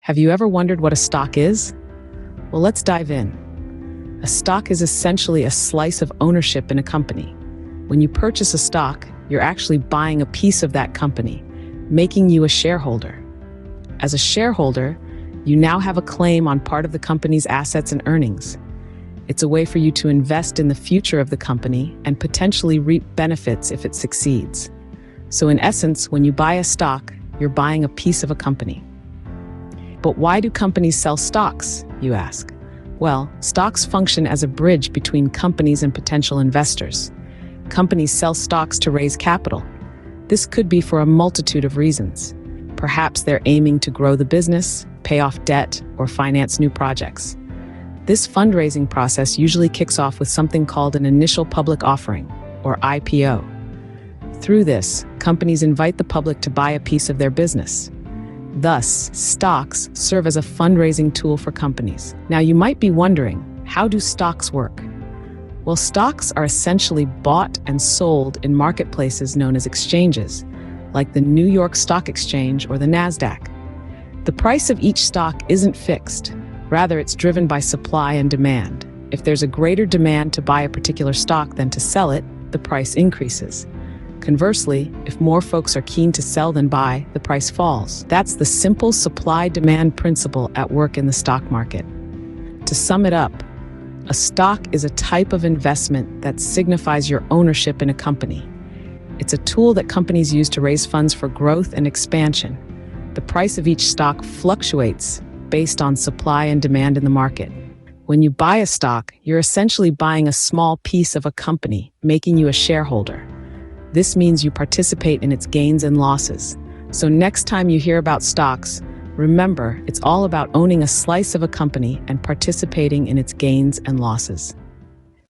Have you ever wondered what a stock is? Well, let's dive in. A stock is essentially a slice of ownership in a company. When you purchase a stock, you're actually buying a piece of that company, making you a shareholder. As a shareholder, you now have a claim on part of the company's assets and earnings. It's a way for you to invest in the future of the company and potentially reap benefits if it succeeds. So in essence, when you buy a stock, you're buying a piece of a company. But why do companies sell stocks, you ask? Well, stocks function as a bridge between companies and potential investors. Companies sell stocks to raise capital. This could be for a multitude of reasons. Perhaps they're aiming to grow the business, pay off debt, or finance new projects. This fundraising process usually kicks off with something called an initial public offering, or IPO. Through this, companies invite the public to buy a piece of their business. Thus, stocks serve as a fundraising tool for companies. Now, you might be wondering, how do stocks work? Well, stocks are essentially bought and sold in marketplaces known as exchanges, like the New York Stock Exchange or the NASDAQ. The price of each stock isn't fixed. Rather, it's driven by supply and demand. If there's a greater demand to buy a particular stock than to sell it, the price increases. Conversely, if more folks are keen to sell than buy, the price falls. That's the simple supply-demand principle at work in the stock market. To sum it up, a stock is a type of investment that signifies your ownership in a company. It's a tool that companies use to raise funds for growth and expansion. The price of each stock fluctuates based on supply and demand in the market. When you buy a stock, you're essentially buying a small piece of a company, making you a shareholder. This means you participate in its gains and losses. So next time you hear about stocks, remember, it's all about owning a slice of a company and participating in its gains and losses.